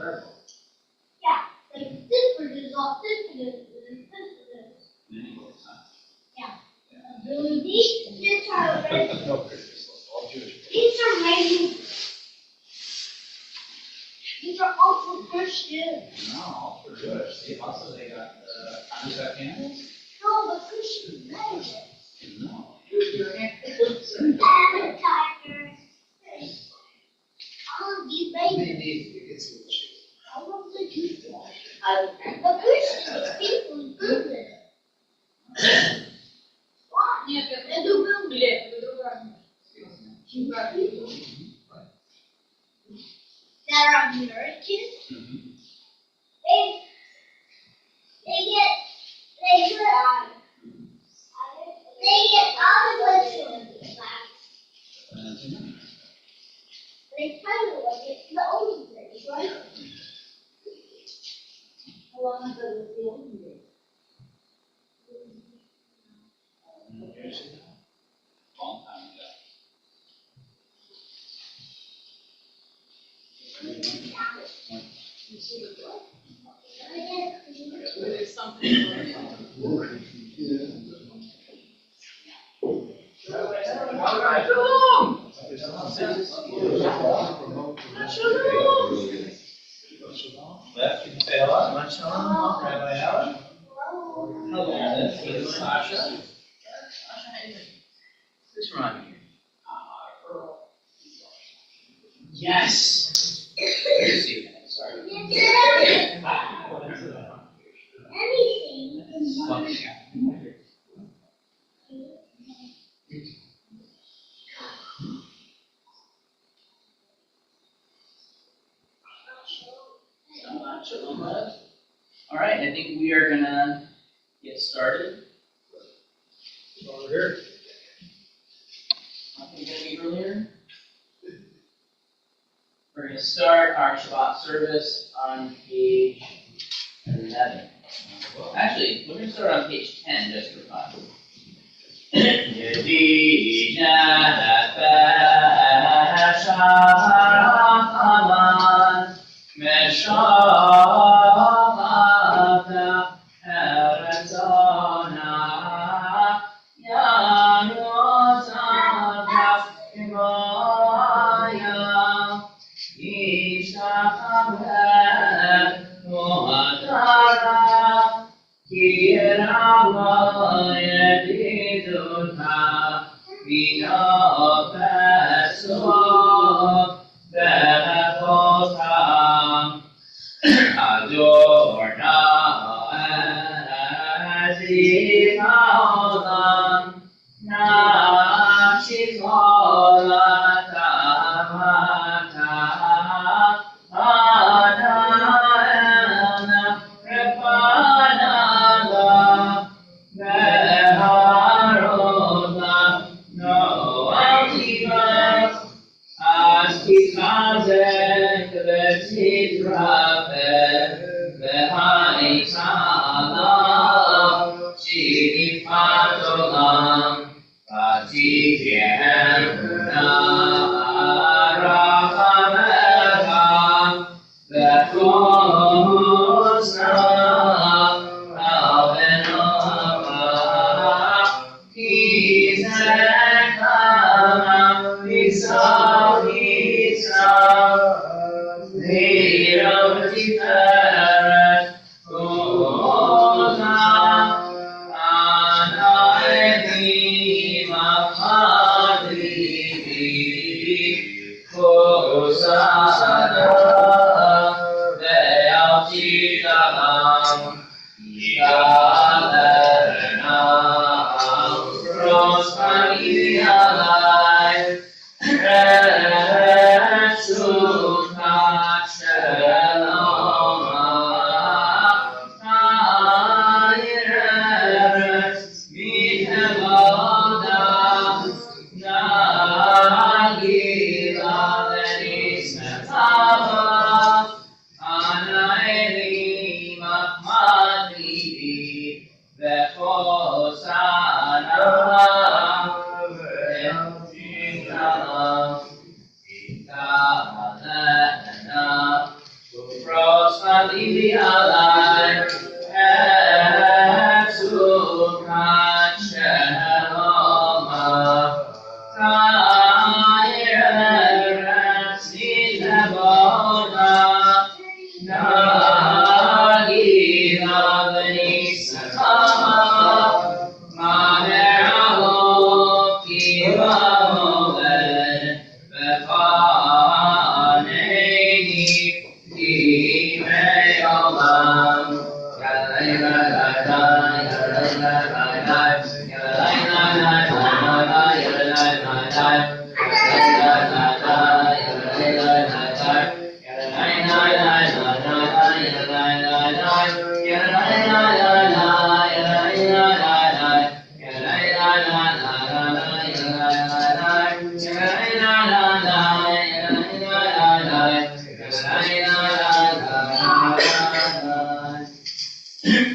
Yeah, like this produces all this produces and this produces. Yeah. These are ready. These are all for Christian. No, all for good. See, also they got the Hanukkah candles. No, but Christian made it. No. Appetizers. All of these babies. All of the people. The Christian people do this. Why? They do build it. That are Americans. They get all the Christians. They kind of like it the olden days, right? How long ago was the olden days? Long time ago. It's something. Left, you can say hello. Much hello. Rabbi Alan. Hello. This is Sasha. Who's from here? Yes. Here's you. Sorry. Anything. All right, I think we are gonna get started. Over here. Nothing any earlier. We're gonna start our Shabbat service on page 11. Actually, we're gonna start on page 10 just for fun.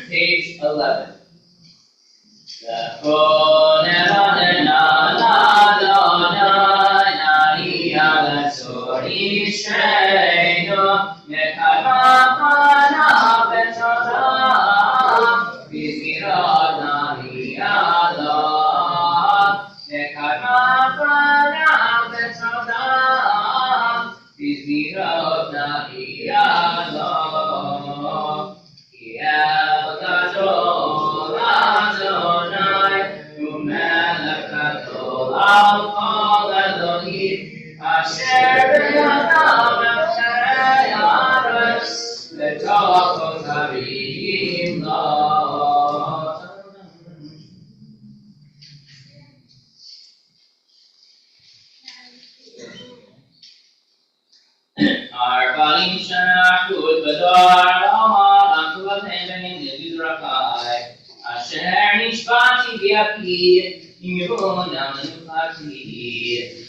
Page 11.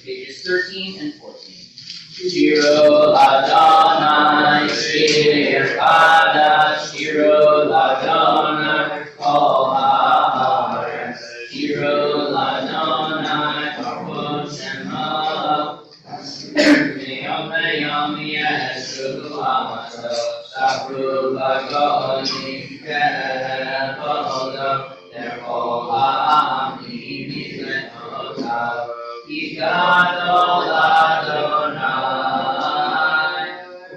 Pages 13 and 14. Shiro Ladonai, Shir Ada, Shiro Ladonai, Kol Haaretz, Shiro Ladonai, Baruch Shemo, Yom Yom Yeshu Hamato, Shabru Lagoni, Kevodo, Therefore Ha'amim Yitlemotav, Yikadol Adonai,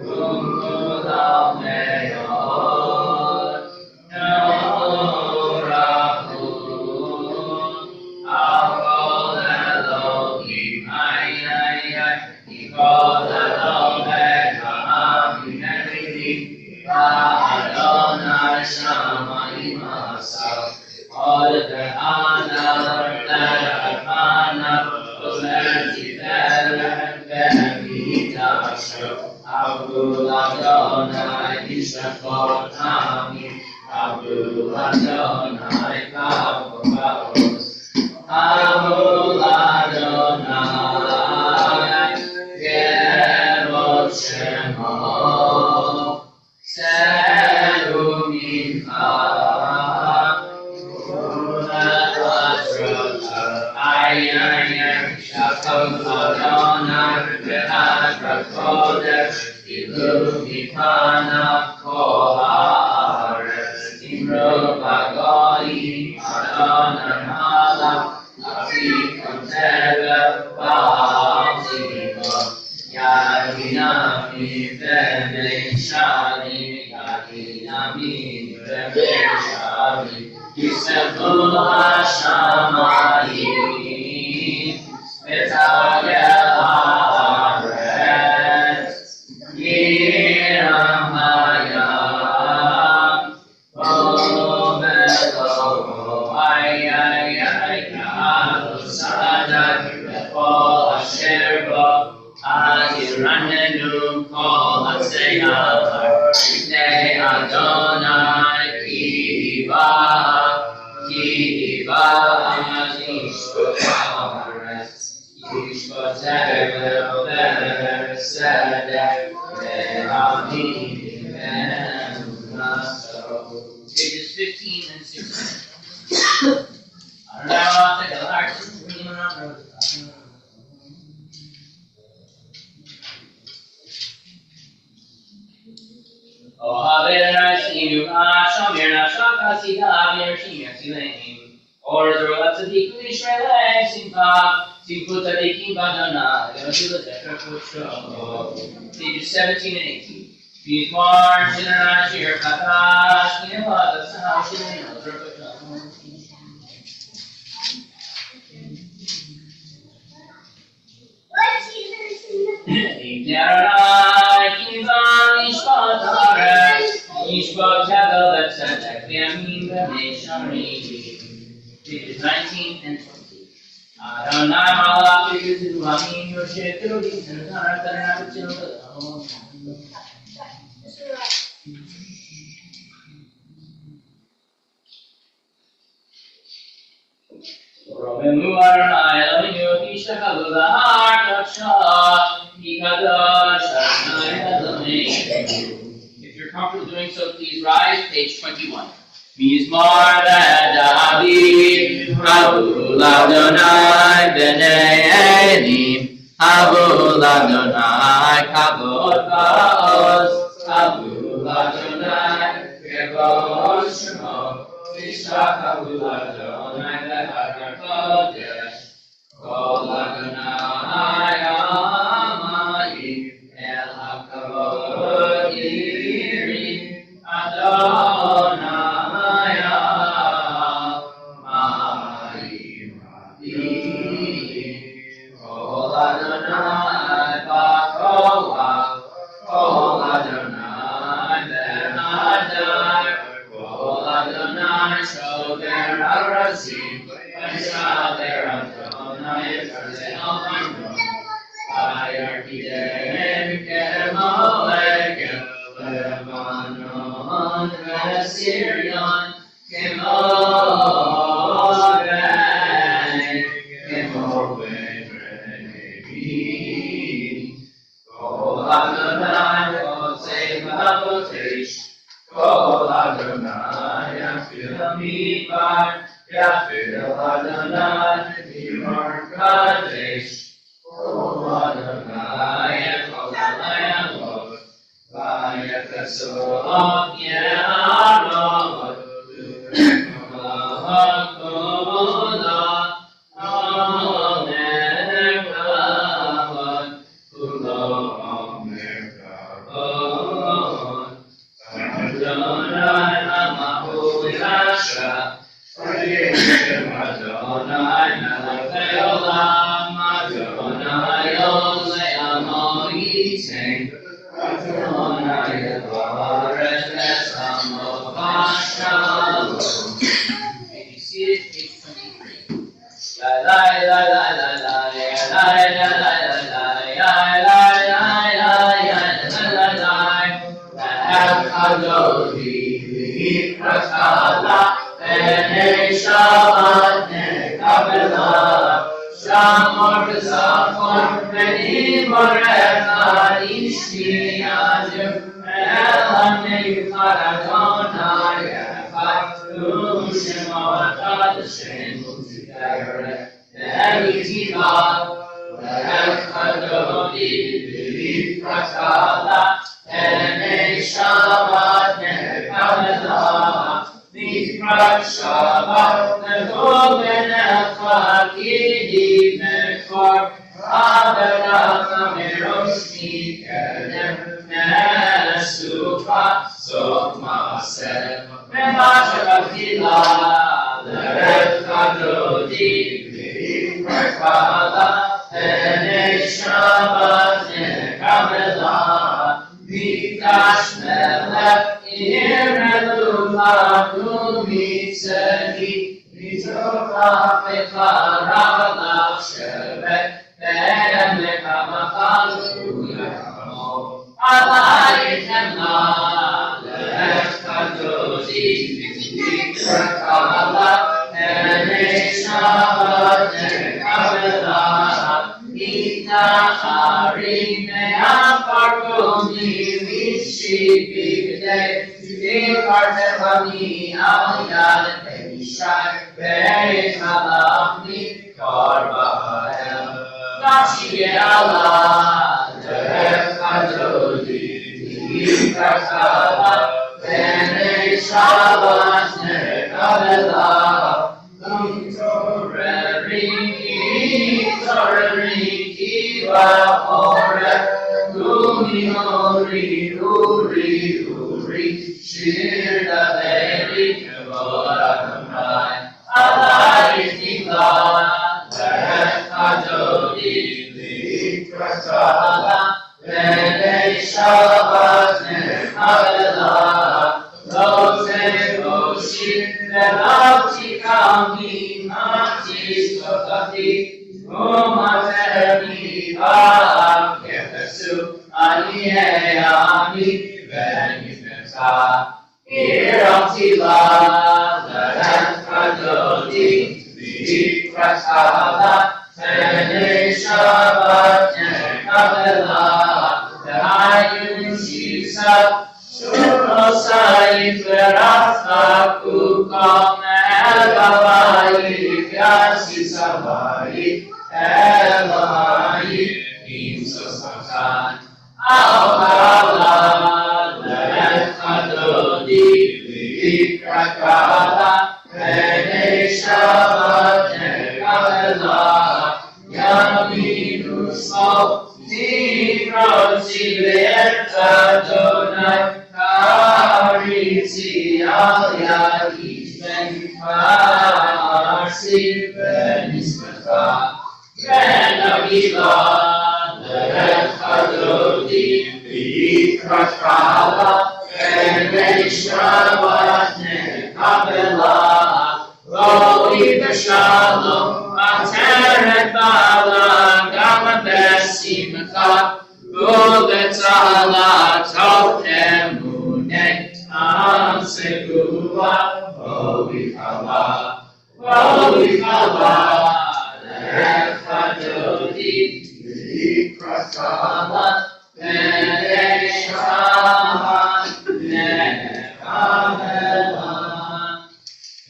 Rumudal Meod, Norahu, Al-Kol Elohim, Yikol Elohim, Ha'amim Elohim, Adonai Shamayim Asal, Od Ve'ana, Le'Avana, Abdul Adonai Yishakot Amin, Abdul Adonai Kavos, Abdul Adonai Kevod Shemo, Seru Mincha, Shakot Adonai Ve'adra Kodesh, Ilu Mikana Kol Haaretz, Imro Bagoi, Adonai Malach, Afikum Tevel, Baal Zimon, Yadinami B'nei Shalim, Yadinami B'nei Shalim, Yisemu HaShamayim, V'tagel haaretz, Yiram hayam, V'omelo, Ya'alu Sadak, V'kol asher bo, Yiranenu kol hatzeyar, B'nei Adonai ki ba nishkot haaretz, Yishkot tevel v'sedek ve'amim v'emunaso. Pages 15 and 16. O Haver Sinu Shamir Nashaka Sita Mir Shimir Silaim. Or the Rolatsa Dikuli Shrele Simpa Simputa Diki Badana Yodula Tekra Pucho. Pages 17 and 18. These Mars International Katash Nilata Sahashin. Pages 19 and 20. Adonai Malach Yuzu Amin Yoshe Kirudi Sanatana Karana Romemu Adonai Elohim Yohisha Kabula Harkacha Hikadosh Adonai Elohim. If you're comfortable doing so, please rise. Page 21. Mizmar David, Havul Adonai B'nai Elim, Havul Adonai Kavod Va'oz, Havul Adonai Kavod Shemo, Vishach Havul Adonai Lehar Kodesh, Kol Adonai Amayim, El HaKavod Yirim, Adonai. Syrian, Shabbat Nekabela Toreri Kiva Ore Uri Shir Daveri Kavora Kamai Alai Tiva Leret Adodi Likratala Lene Shabbat Nekabela Rose Oshir Lelati Kami Mati Sotati Umateri Ba'am Kepesu Ani Benifeta Iratila Leret Adodi Likratala Lene Shabbat Nekabela Ayun Shisa Shurosai Ferasa Kukom Elvavai Vyasi Savai Elvavai Imsasatan Al-Kala Leret Adodi Likrakala Lene Shabbat Nekabela Yaminu Sol Tirosi Lerta Donai Karisi Al-Yaki Ben Farsi Ben Ismata Ben Aviva Leret Adodi Likrakala Lene Shabbat Nekabela Roli B'Shalom Ateret Bala Gama Besimcha Uletala Tov Emunet Am Segula Ovikala Leret Adodi Likrakala Lene Shabbat Nekabela.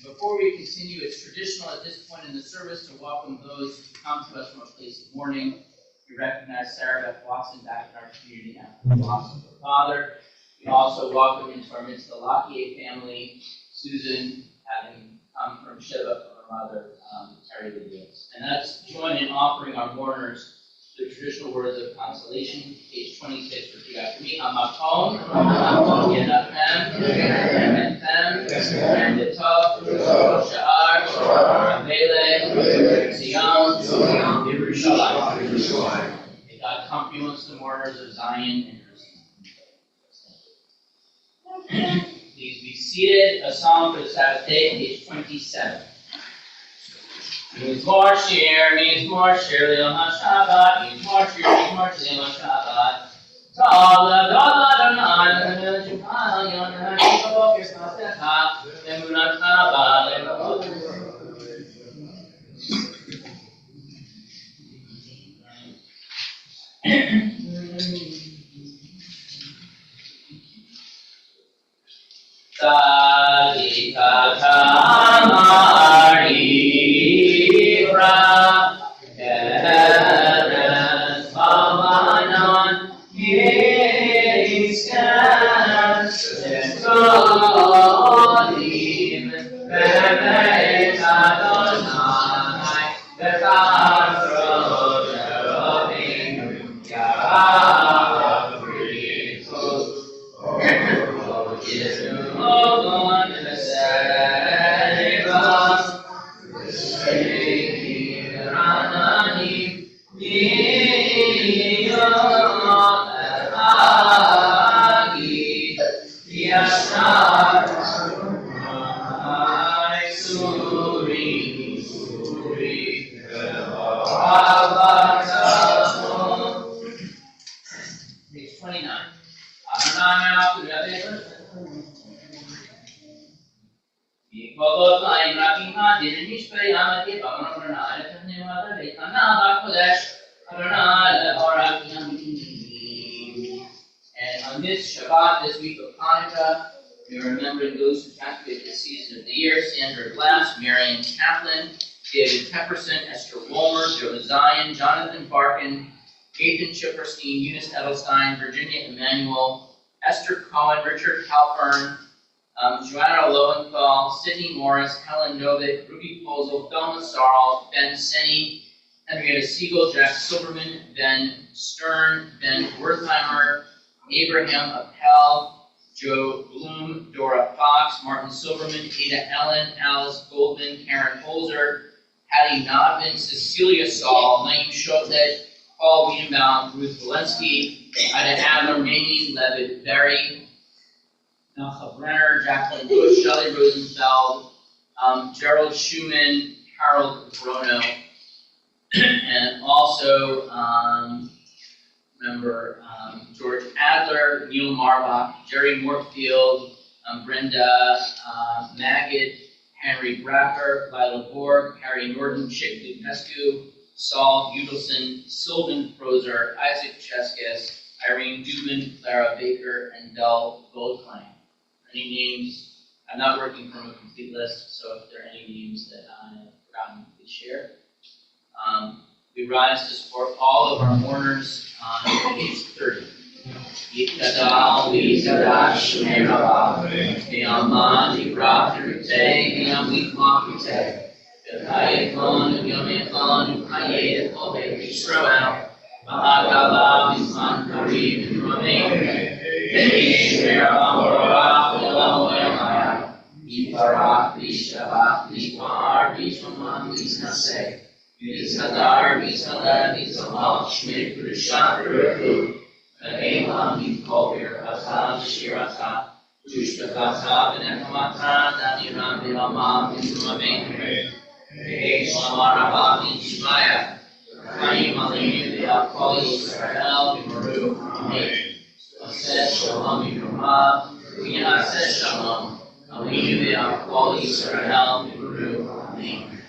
Before we continue, it's traditional at this point in the service to welcome those who come to us from a place of mourning. We recognize Sarah Beth Watson back in our community after the loss of her father. We also welcome into our midst the Lockyer family, Susan having come from Shiva from her mother, Terry Williams. And let's join in offering our mourners the traditional words of consolation, page 26, repeat after me. Hamakom, Yenachem, Yementem, Yendetov, Sha'ar, Avele, Zion, Yerushalayim. May God comfort you amongst the mourners of Zion and Jerusalem. Please be seated. A psalm for the Sabbath day, page 27. Means more share, Leon HaShabbat, means more share, Leon HaShabbat. Tala, Donai, Jumana, Yon HaShabbat, Kirsatecha, Emunat Shabbat, Salika Tamarira, Eres Pavanon, Yiskan, Eskolim, Bemet Adonai, Betachro, Jerovim, Yarabrikus, Page 29. And on this Shabbat, this week of Hanukkah, we're remembering those who calculate this season of the year: Sandra Glass, Marion Kaplan, David Pepperson, Esther Wolmer, Joe Zion, Jonathan Barkin, Ethan Chipperstein, Eunice Edelstein, Virginia Emanuel, Esther Cohen, Richard Halpern, Joanna Lowenthal, Sydney Morris, Helen Novick, Ruby Posel, Thelma Sarl, Ben Senny, Henrietta Siegel, Jack Silverman, Ben Stern, Ben Wertheimer, Abraham Appel, Joe Bloom, Dora Fox, Martin Silverman, Ada Allen, Alice Goldman, Karen Holzer, Hattie Nodman, Cecilia Saul, Naeem Shotlet, Paul Wienbaum, Ruth Walensky, Ida Adler, Mamie Levitt Berry, Nelka Brenner, Jacqueline Bush, Shelley Rosenfeld, Gerald Schumann, Harold Bruno, and also remember George Adler, Neil Marbach, Jerry Morfield, Brenda Magid, Henry Brapper, Lila Borg, Harry Norton, Chick Lupescu, Saul Udelson, Sylvan Prozer, Isaac Cheskis, Irene Dubin, Clara Baker, and Del Goldklang. Any names? I'm not working from a complete list, so if there are any names that I have forgotten, please share. We rise to support all of our mourners on page 30. Yikadal, Yikadash, Merabah, Yamman, Yikrafirute, Yamlikmakute, Yakayakon, Yamekon, Ukayet, Kobe, Yisrael, Mahagala, Bisman, Karib, and Romain, Merabah, Morabah, Elam, Ermaya, Yiparach, Bishabach, Yipar, Bishaman, Bisnase, Bisadar, Bisala, Bisamal, Shmit, Rishat, Ruku, Elam, Bikolbir, Asab, Shirata, Jushtakata, Benekamata, Daniram, Bilamam, Bismamen, Shamarabah, Bishmaya, Kaim, Alim, Biakoli, Israel, Bimaru, Amen. Aset, Shalom, Bimarab, Aset, Shalom, Alim, Biakoli, Israel, Bimaru, Amen.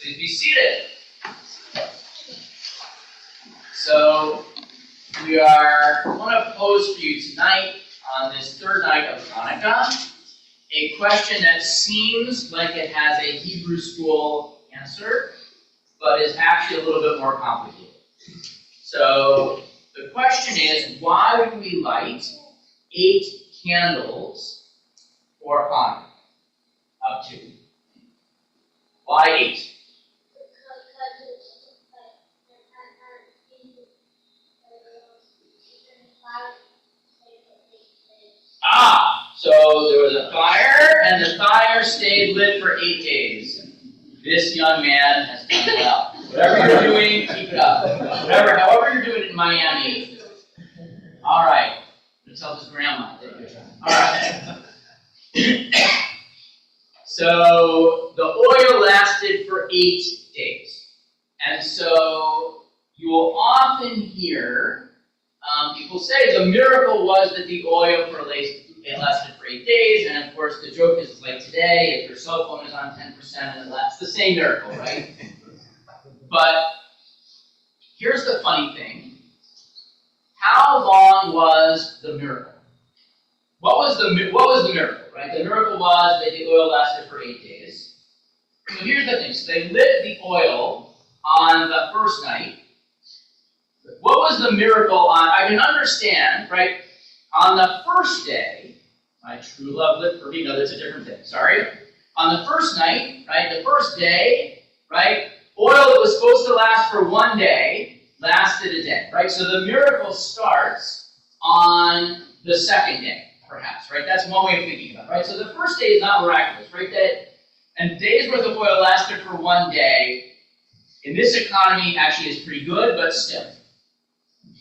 Please be seated. So, we want to pose for you tonight, on this third night of Hanukkah, a question that seems like it has a Hebrew school answer, but is actually a little bit more complicated. So, the question is, why would we light 8 candles for Hanukkah? Up to. Why 8? So there was a fire, and the fire stayed lit for 8 days. This young man has done well. Whatever you're doing, keep it up. However you're doing it in Miami. All right. I'm going to tell his grandma. All right. So the oil lasted for 8 days. And so you will often hear people say the miracle was that the oil it lasted for 8 days, and of course the joke is like today, if your cell phone is on 10% and it lasts, the same miracle, right? But here's the funny thing. How long was the miracle? What was the miracle, right? The miracle was that the oil lasted for 8 days. So here's the thing. So they lit the oil on the first night. What was the miracle on? I can understand, right? On the first day, my true love lit for me. No, that's a different thing. Sorry. On the first night, right? The first day, right? Oil that was supposed to last for 1 day lasted a day, right? So the miracle starts on the second day, perhaps, right? That's one way of thinking about it, right? So the first day is not miraculous, right? And days worth of oil lasted for 1 day. In this economy, actually, is pretty good, but still.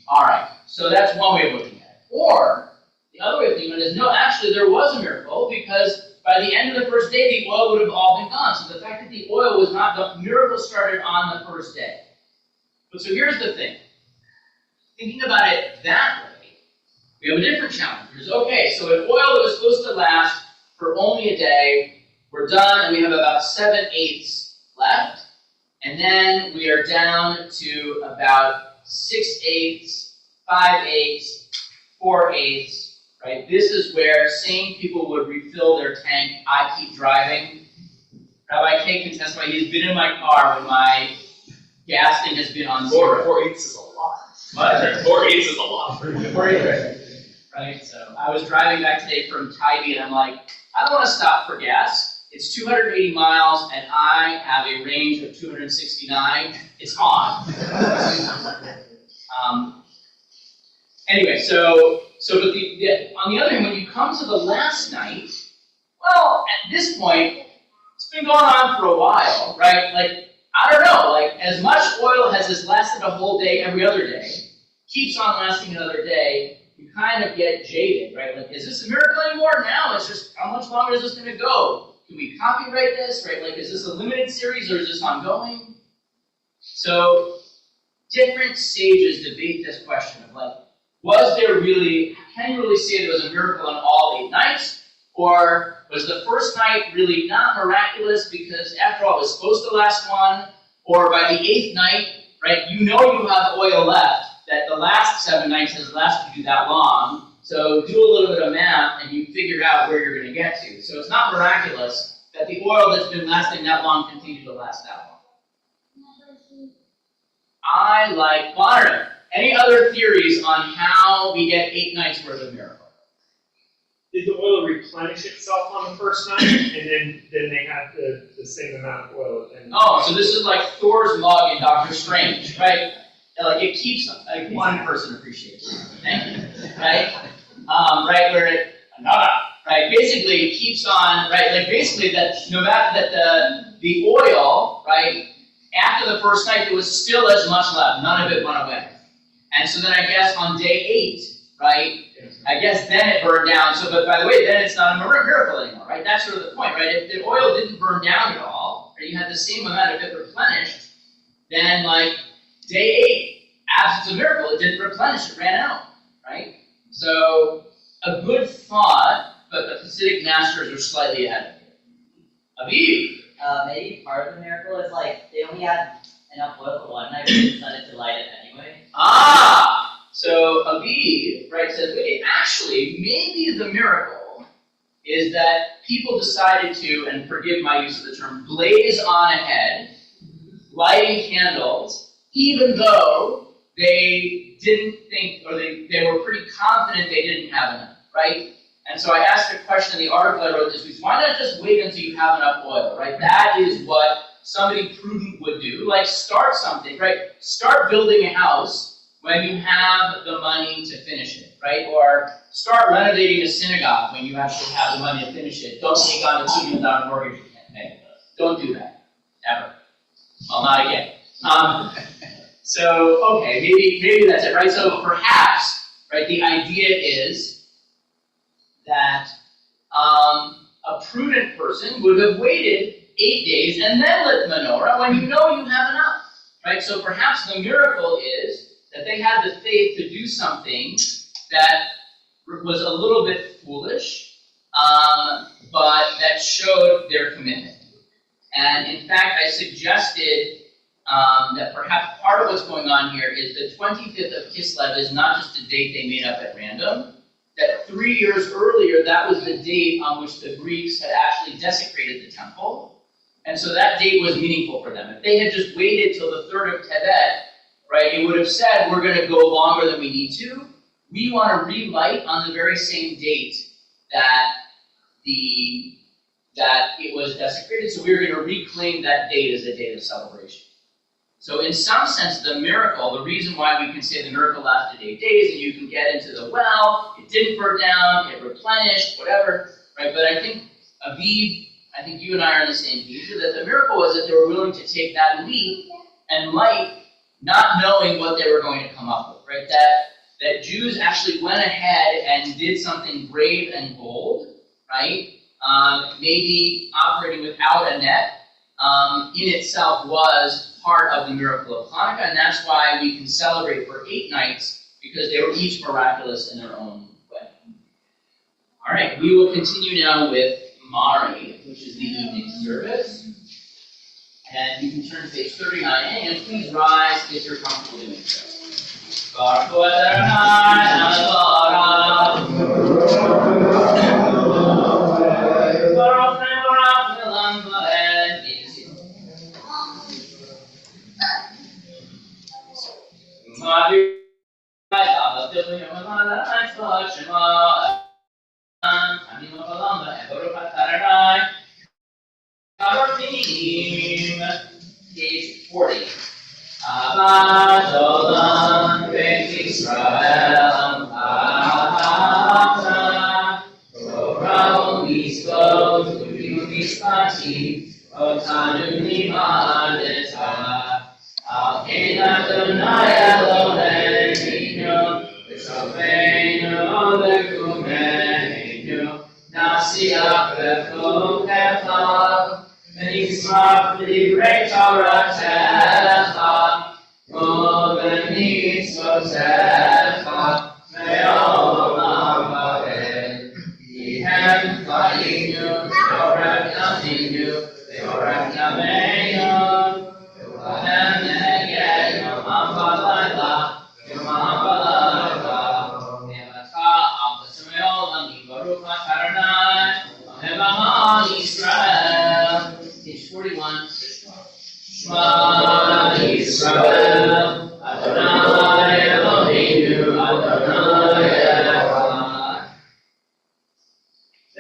All right, so that's one way of looking at it. Or, the other way of thinking about it is, no, actually, there was a miracle, because by the end of the first day, the oil would have all been gone. So the fact that the oil was not, the miracle started on the first day. But so here's the thing. Thinking about it that way, we have a different challenge. Because, okay, so an oil that was supposed to last for only a day, we're done, and we have about 7/8 left. And then we are down to about 6/8, 5/8, 4/8, right? This is where sane people would refill their tank. I keep driving. Rabbi K can testify. He's been in my car when my gas thing has been on 0. 4/8 is a lot. What? 4/8 is a lot. 4/8, right? So I was driving back today from Tybee, and I'm like, I don't want to stop for gas. It's 280 miles, and I have a range of 269. It's on. Anyway, but on the other hand, when you come to the last night, well, at this point, it's been going on for a while, right? Like, I don't know, like, as much oil as has lasted a whole day every other day, keeps on lasting another day, you kind of get jaded, right? Like, is this a miracle anymore? Now it's just, how much longer is this going to go? Can we copyright this, right? Like, is this a limited series or is this ongoing? So, different sages debate this question of, like, can you really say there was a miracle on all 8 nights? Or was the first night really not miraculous because, after all, it was supposed to last one? Or by the 8th night, right, you know you have oil left, that the last 7 nights has lasted you that long, so do a little bit of math and you figure out where you're going to get to. So it's not miraculous that the oil that's been lasting that long continues to last that long. I like Bonner. Any other theories on how we get 8 nights worth of miracle? Did the oil replenish itself on the first night, and then they had the same amount of oil? So this is like Thor's mug in Doctor Strange, right? Like it keeps, like one person appreciates it. Thank you, right? Right, where it, another, right? Basically, it keeps on, right? Like basically that, no matter that the oil, right? After the first night, there was still as much left. None of it went away. And so then I guess on day 8, right? I guess then it burned down. So, but by the way, then it's not a miracle anymore, right? That's sort of the point, right? If the oil didn't burn down at all, or you had the same amount of it replenished, then like day 8, absence of miracle, it didn't replenish, it ran out, right? So a good thought, but the Hasidic masters are slightly ahead of you. Aviv. Maybe part of the miracle is like they only had enough oil for one night, but they decided to light it anyway. So Aviv, right, says, wait, actually, maybe the miracle is that people decided to, and forgive my use of the term, blaze on ahead, lighting candles, even though they didn't think, or they were pretty confident they didn't have enough, right? And so I asked a question in the article I wrote this week, why not just wait until you have enough oil, right? That is what somebody prudent would do. Like, start something, right? Start building a house when you have the money to finish it, right? Or start renovating a synagogue when you actually have the money to finish it. Don't take on a $2 million mortgage you can't pay. Don't do that, ever. Well, not again. So, okay, maybe that's it, right? So perhaps, right, the idea is that a prudent person would have waited 8 days and then lit the menorah when you know you have enough, right? So perhaps the miracle is that they had the faith to do something that was a little bit foolish, but that showed their commitment. And in fact, I suggested that perhaps part of what's going on here is the 25th of Kislev is not just a date they made up at random, that 3 years earlier, that was the date on which the Greeks had actually desecrated the temple. And so that date was meaningful for them. If they had just waited till the 3rd of Tevet, right, it would have said, we're going to go longer than we need to. We want to relight on the very same date that it was desecrated, so we're going to reclaim that date as a date of celebration. So in some sense, the miracle, the reason why we can say the miracle lasted 8 days and you can get into the well, it didn't burn down, it replenished, whatever, right? But I think, Aviv, I think you and I are on the same page, that the miracle was that they were willing to take that leap and light, not knowing what they were going to come up with, right? That Jews actually went ahead and did something brave and bold, right? Maybe operating without a net in itself was part of the miracle of Hanukkah, and that's why we can celebrate for 8 nights, because they were each miraculous in their own way. All right, we will continue now with Mari, which is the evening service. And you can turn to page 39, and please rise if you're comfortable doing so. Baruch hu Adonai Eloheinu, Baruch Ne'orach V'lam V'ed Yisrael. U'ma'avir V'avavdil Yom HaMalach V'Shema Ani V'Olam V'Baruch Page 41. Shema Yisrael, Adonai Eloheinu, Adonai Echad.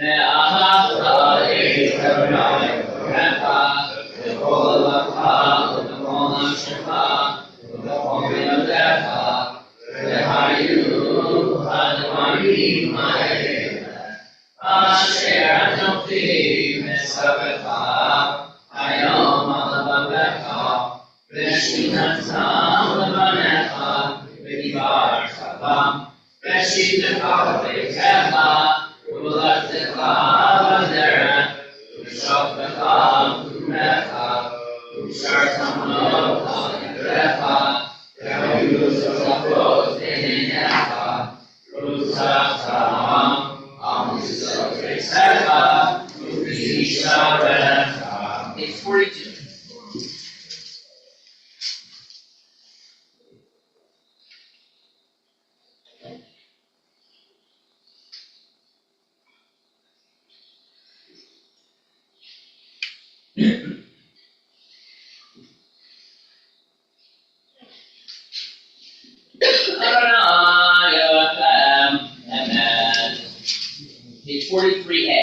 Ve'ahavta et Adonai Elohecha, v'kol levacha, v'kol nafshecha, v'kol me'odecha, v'hayu advarim ha'elah, asher anochi mesavecha, hayom alabavecha, v'shinata levanecha, v'dibarta bam, v'shivtecha v'techa, v'lechtecha v'zerach, v'shoftecha v'kumecha, v'shartamocha yadrecha, v'hayu zofot einecha, v'usachtam al mizotrecha, v'yisharecha. Page 42. Adonai Elohim, Amen. Page 43A.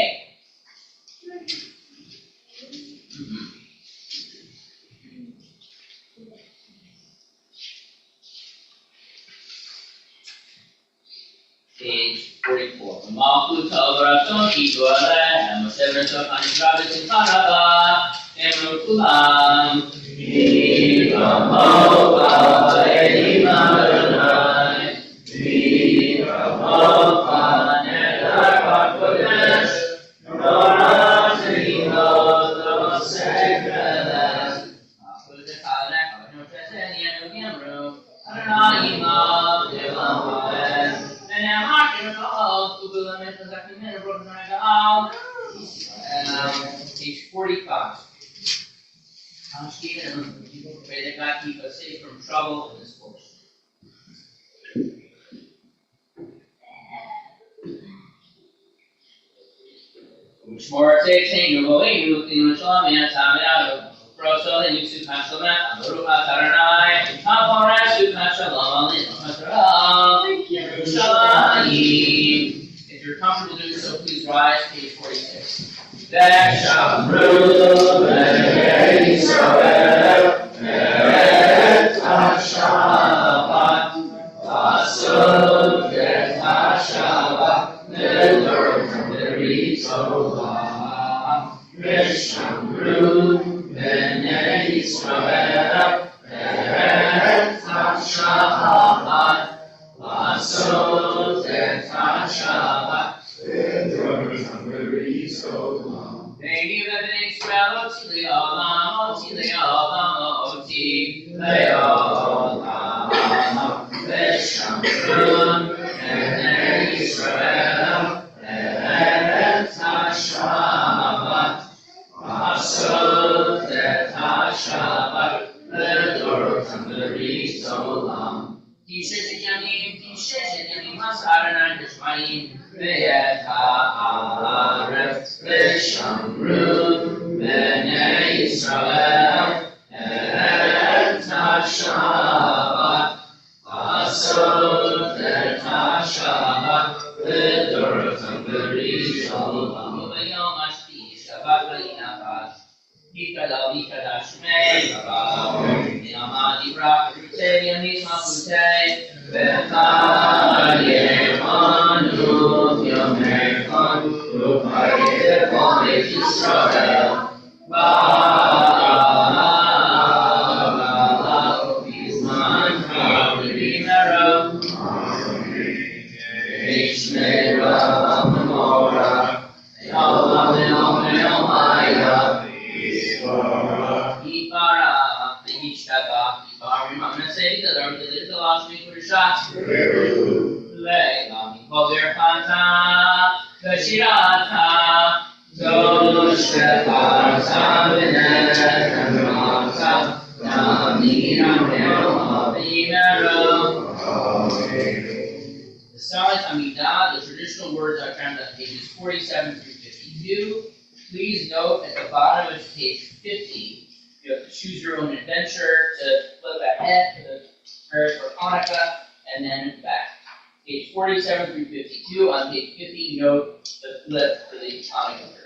Page 44. Malchut Ratzon Kivu Alehem, Moshe Ratzon Hanishravet Simchanava, Emru Kulam, V'Yiramocha Elim Adonai, V'Yiramocha Nedar HaKodesh, Norah Zehilot L'Oseh Kreles, Malchut Echalecha V'Noshezen Yenu Yemru, Adonai Imav Devam Ha'ed, Page 45. Pray that God keep us safe from trouble in this course. Which more takes you away, looking at Shalom and Taminado. Prosel and Yusuf Hashamet, Baruch Ataranai, Haporesh, Shalom, Alim, Thank you. Shalom. If you're comfortable doing so, please rise, page 46. Veshamru B'nai Israel, Eret HaShabbat, V'asod Et HaShabbat, Ne'ler V'ritzorah, Veshamru B'nai Israel, Eret HaShabbat, V'asod Et HaShabbat, Ve'hi B'nai Israel Oti Le'olam, Oti Le'olam, Oti Le'olam, Veshamru B'nai Israel, Eret HaShabbat, V'asod Et HaShabbat, Le'dorotam V'ritzorah. Tishet Yamim Mas'aranai Nishmayim, Ve'et Ha'aretz, Veshamru B'nai Israel, Eret HaShabbat, V'asod Et HaShabbat, Le'dorotam V'ritzorah. U'bayom Hashvi Shabbat V'yinachas, Yikadal Yikadash Shmei Yavad, Yamad Yibrach Rutei Yamis Mafutei, V'chayemanu Yomechon, U'chayefon Et Yisrael, Ba'alav Bizman HaRimera, V'yishmeira Memora, Ya'olam Shah. Leilami Kovir Kanta. Kashirata. Doshkata. Vinamasa. The Salat Amidah, the traditional words are found on pages 47 through 52. Please note at the bottom of page 50, you have to choose your own adventure to flip ahead for the prayers for Hanukkah and then back. Page 47 through 52. On page 50, note the flip for the Hanukkah verse.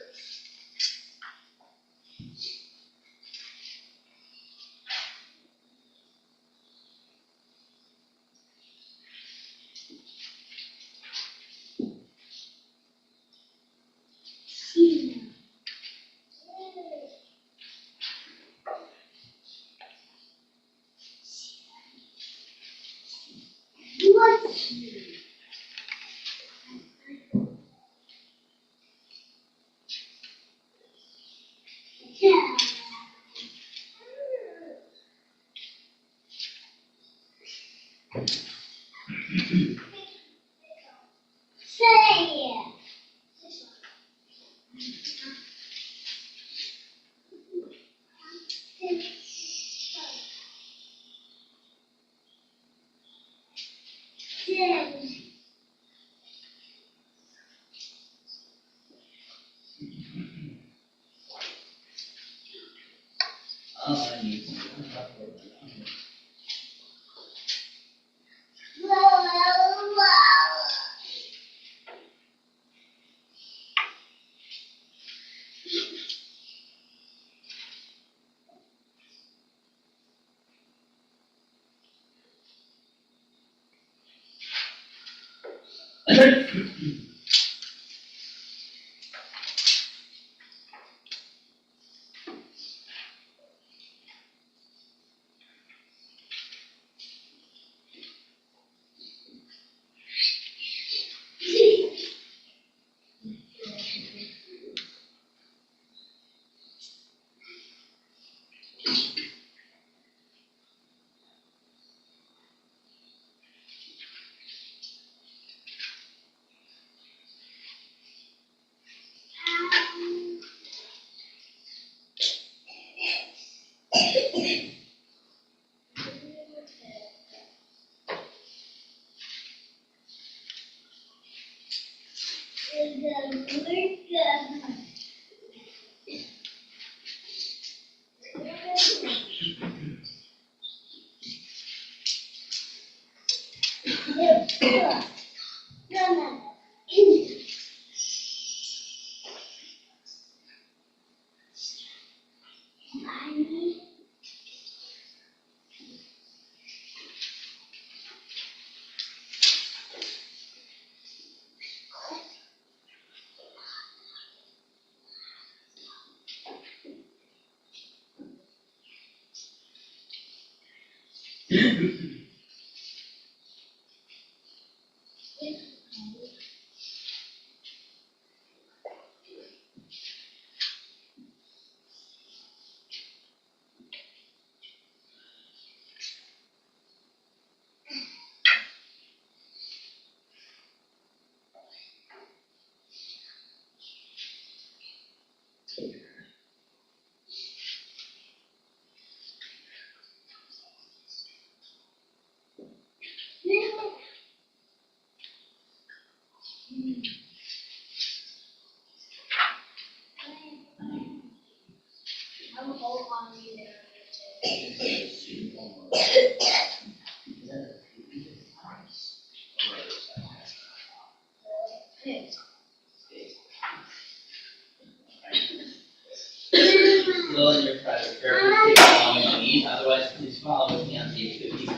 Will in your private prayer, please take along with me. Otherwise, please follow with me on page 53.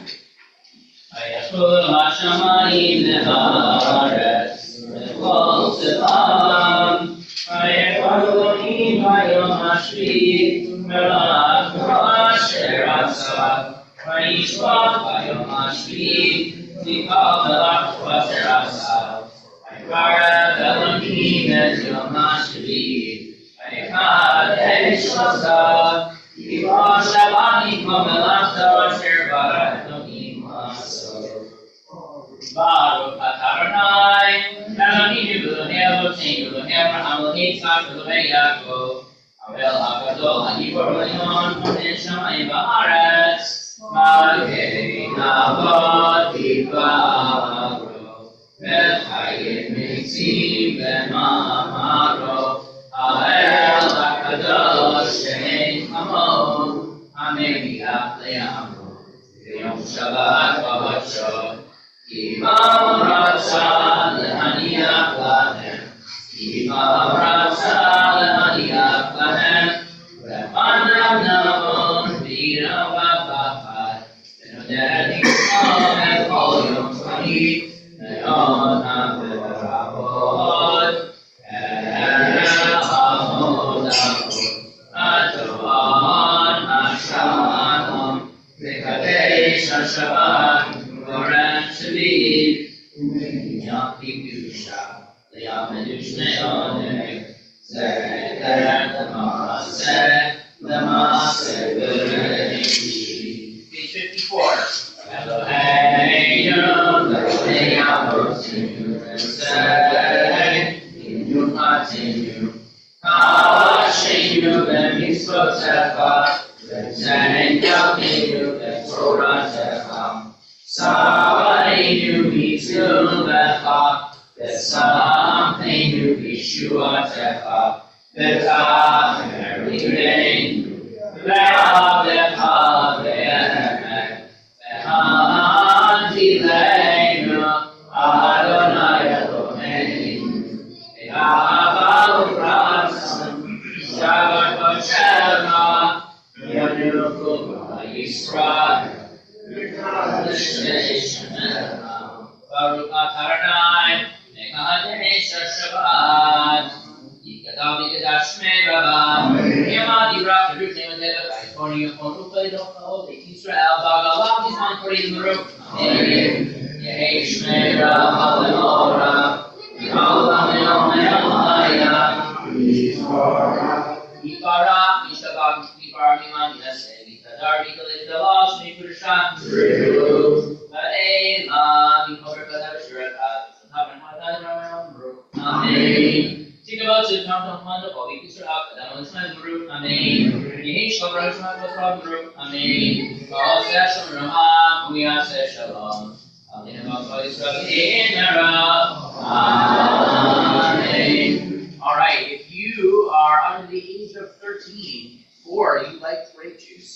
Ayakul Hashamayim Nevares, Nekol Sevam, Ayakul Elohim Hayom Hashvi, Melach Asher Asa, Ayishvach Hayom Hashvi, Tikal Melach Asher Asa, Ayakarev Elohim Et Yom Hashvi, Ayakadesh Asa, Yivash Shabani Melach Asher Bara Elohim Asa. Eloheinu, Elohei Abraham, Elohei Yitzchak, Elohei Yaakov, Havel HaGadol, HaGibor Elyon, Onen Shamayim V'Haaretz, Magei Navot Yivagro, V'chayim Mitzim V'Mamaro, Ha'el HaKadosh She'en Kamo, Ha'Megiach Le'Amro, V'Yom Shabbat V'Hashot, Imam Ratza Le'Haniach Lahem, Imam Ratza Le'Haniach Lahem, V'Manam Navon V'Ira V'Bachar, V'Noder Yisrael V'Kol Yom Tzani, Ve'Onam V'Ravod, Ve'Avod Atovan HaShalom, V'Kadesh HaShabbat, V'Orem Shavit, V'Yam Kedusha, V'Yamedu Shnei Oneg, Zecher L'Maaseh B'Reishit. Page 54. Eloheinu, Elohei Avotinu, Eloheinu Matinu, Ha'asheinu B'mitzvotecha, V'Zen Yakeinu B'Toratecha, Sa'aleinu B'tznuvecha, V'samcheinu B'yeshuatecha, V'tacher lireinu, V'avdecha V'emet, V'hantileinu, Adonai Eloheinu, V'ahava U'ratzon, Shabbat V'Sheva, V'yanuchu V'Yisrael, V'kadosh Shemecha, Baruch atah Adonai, Mekadesh HaShabbat, Yikadav Yikadash Shmei Rabbav, Yamad Yivrach Yerusha Yodeva, Kaiforni Yachon Rupa Yidochao, Beit Yisrael, Bagalav Yizman Korim Baruch, Yehei Shmei Rabbav Lemora, Yikalam Yom Yamaya, Yifarach, Yishabach, Yifar Miman Yaseh, Yikadar Yikalesh Dalav, Shmei Kurushan, Va'elam, Yikover Kadav Shirakat, Amen. Think about it, count on one of all the Israel, Kadam Lisman Baruch, Amen. Yehish Baruch Shabbat Baruch, Amen. All Session Ramah, Muyaseh Shalom. Amen. All Israel, Amen. All right, if you are under the age of 13 or you like grape juice,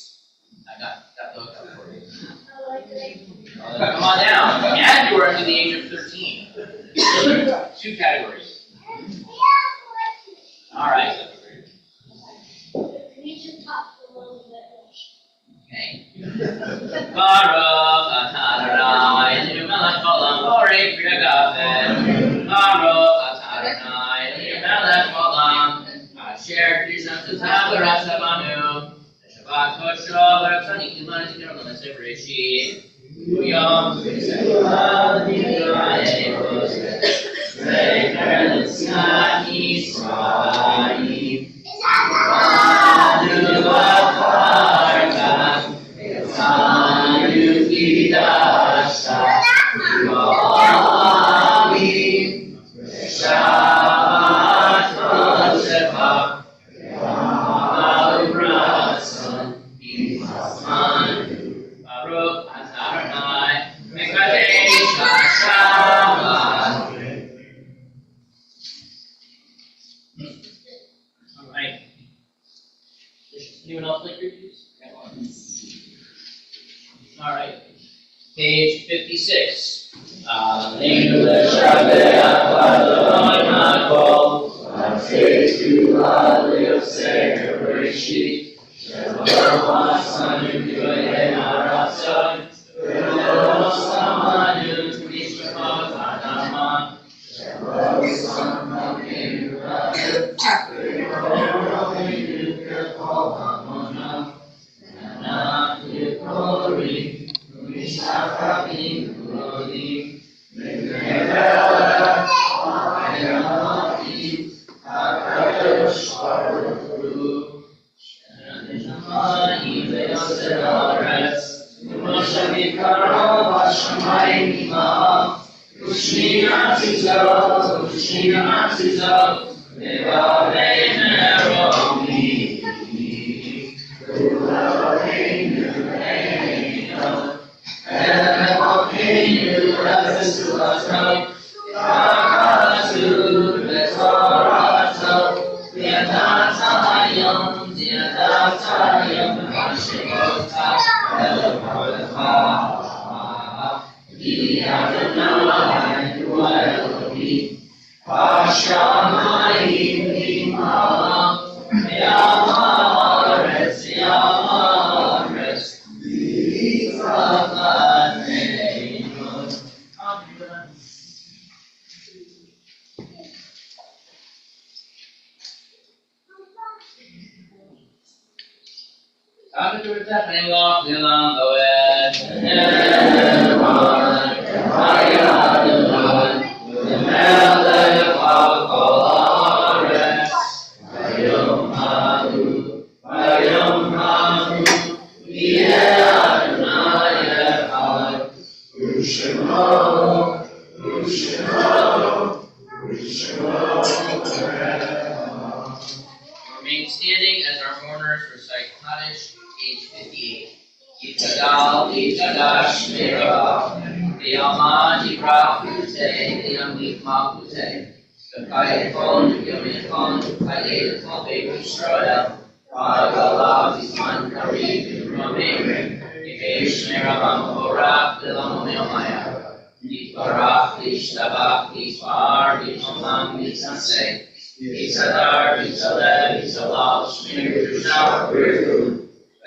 I got the hook up for you. Come on down. And you are under the age of 13. Two categories. All right. We should talk a little bit. Okay. Baruch atah Adonai, Eloheinu melech haolam, borei pri hagafen. Baruch atah Adonai, Eloheinu melech haolam, asher k'rishon tzav v'ratzav banu, v'shabbat kosho v'ratzani k'man etikar l'maseh b'reshit. Yom v'yisrael v'yisrael Zecher l'tzat Yisrael Anu v'acharta Anu k'dashta V'olamim V'shabbat koshecha V'ahav ratzon V'zman Baruch atah Adonai Mekadesh HaShabbat. All right. Anyone else like your juice? All right. Page 56. Aleinu l'shabeach v'Adonai na'kol, v'nafetu l'Yosefer b'reshit, shebaruch asanu b'yoyei haratzon, v'los amanu t'mishpachot ha'adama, shebaruch samachenu v'adet, v'yoreinu k'kol hamonam, v'anach yikorim, v'mishachachim v'rodim, v'nevelach v'ayamachim, ha'kadosh baruch hu, she'nashamayim v'yoser ha'aretz, v'moshe mikaro v'shamayim imam, v'shminat zizot, v'shminat Remain standing as our mourners recite Kaddish, age 58. Yitadal, Yitadash, Merah, Yalmad, Yibrach, Yute, Yamlik, Malkute, Kakayekon, Yamikon, Kayekon, Baby Israel, Paragala, Bisman, Karib, Rameh, Yemesh, Merah, Korach, Bilamomaya, Yitbarach, Yishtabach, Yishbar, Yishomam, Yisase, Yitzadar, Yitzaleh, Yitzalah, Shmir, Yishar, Birku,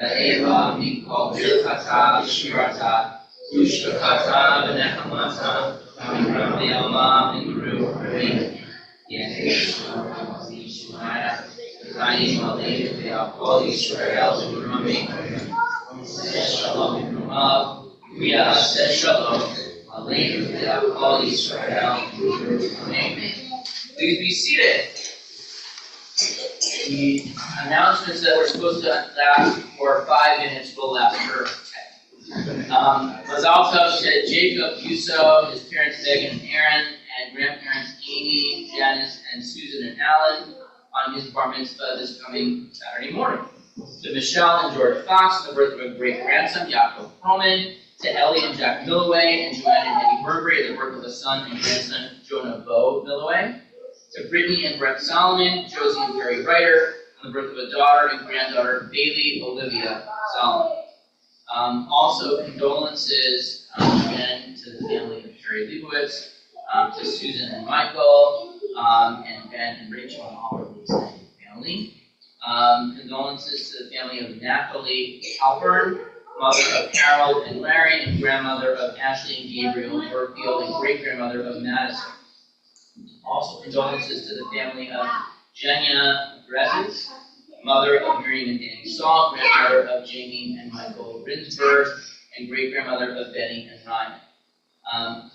Ve'eva, Mikol, Birkata, Yishmirata, Yushkakata, Venechamata, Amram, Ve'alma, Vingru, Ravim, Yenesh, Yishmaya, Zayim, Alev, Ve'akol, Yisrael, V'Ramim, Shalom, V'Rumav, Kriya, Shalom, Alev, Ve'akol, Yisrael, V'Ramim. Please be seated. The announcements that we're supposed to last for 5 minutes will last for 10. Mazal tov to Jacob Yuso, his parents Megan and Aaron, and grandparents Amy, Janice, and Susan and Alan on his bar mitzvah this coming Saturday morning. To Michelle and George Fox, the birth of a great-grandson, Yaakov Perlman. To Ellie and Jack Milloway, and Joanne and Eddie Burberry, the birth of a son and grandson, Jonah Bo Milloway. To Brittany and Brett Solomon, Josie and Perry Ryder, on the birth of a daughter and granddaughter, Bailey Olivia Solomon. Also, condolences again to the family of Perry Leibowitz, to Susan and Michael, and Ben and Rachel and all of Lisa and family. Condolences to the family of Natalie Halpern, mother of Harold and Larry, and grandmother of Ashley and Gabriel Burfield, and great-grandmother of Madison. Also, condolences to the family of Jenya Grezes, mother of Miriam and Danny Saul, grandmother of Jamie and Michael Rinsberg, and great-grandmother of Benny and Ryan.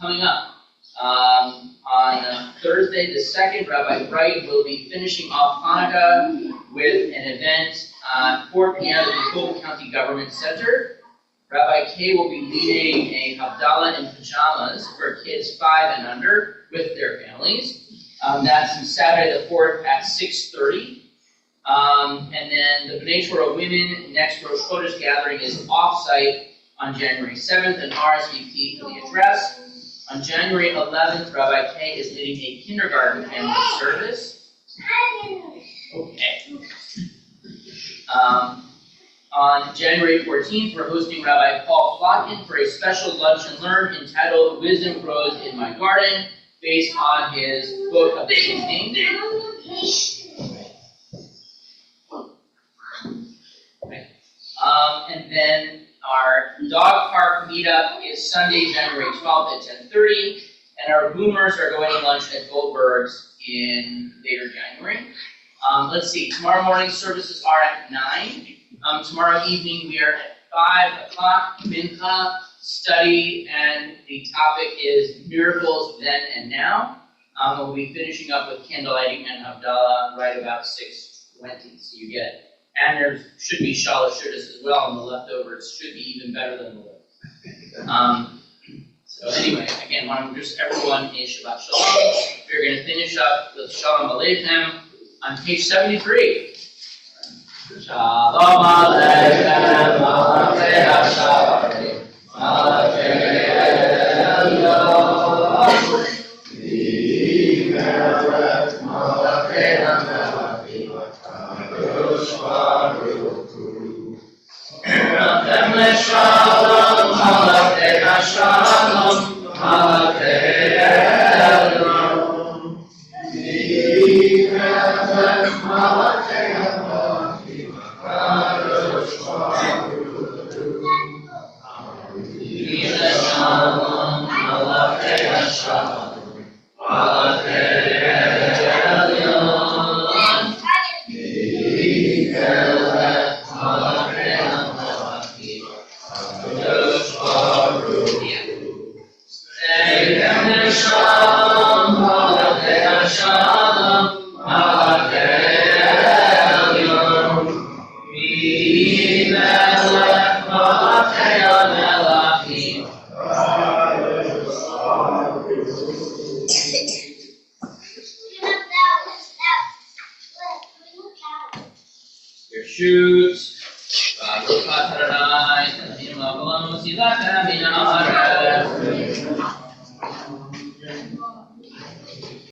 Coming up, on Thursday the 2nd, Rabbi Wright will be finishing off Hanukkah with an event at 4 p.m. at the Fulton County Government Center. Rabbi K will be leading a Havdalah in pajamas for kids 5 and under with their families. That's on Saturday the 4th at 6:30. And then the B'nai Torah women next Rosh Chodesh gathering is off-site on January 7th, and RSVP for the address. On January 11th, Rabbi K is leading a kindergarten family service. Okay. On January 14th, we're hosting Rabbi Paul Plotkin for a special lunch and learn entitled Wisdom Grows in My Garden, based on his book of the same name. Okay. And then our dog park meetup is Sunday, January 12th at 10:30, and our boomers are going to lunch at Goldberg's in later January. Let's see, tomorrow morning services are at 9. Tomorrow evening we are at 5 o'clock, Mincha, study, and the topic is miracles then and now. We'll be finishing up with candlelighting and Havdalah right about 6:20. So you get, and there should be Shalosh Shudas as well, and the leftovers should be even better than the list. So So anyway, again, want to wish everyone a Shabbat Shalom. We're going to finish up with Shalom Aleichem on page 73. Shalom Aleichem, Malachei HaShamayim, Malachei Elyon, Yimelech, Malachei HaMelachim, Kadosh Baruch Hu. Melchem Shalom, Malachei HaShalom, Malachei Elyon, Yimelech, Malachei HaMelachim, Kadosh Baruch Hu. Yimelech Shalom, Malachei HaShalom, Malachei Elyon, Yimelech, Malachei HaMelachim, Kadosh Baruch Hu. Melchem Shalom, Malachei HaShalom, Malachei Elyon, Yimelech, Malachei HaMelachim, Kadosh Baruch Hu. Your shoes. Baruch atah Adonai, Eloheinu melech haolam u'sivata bina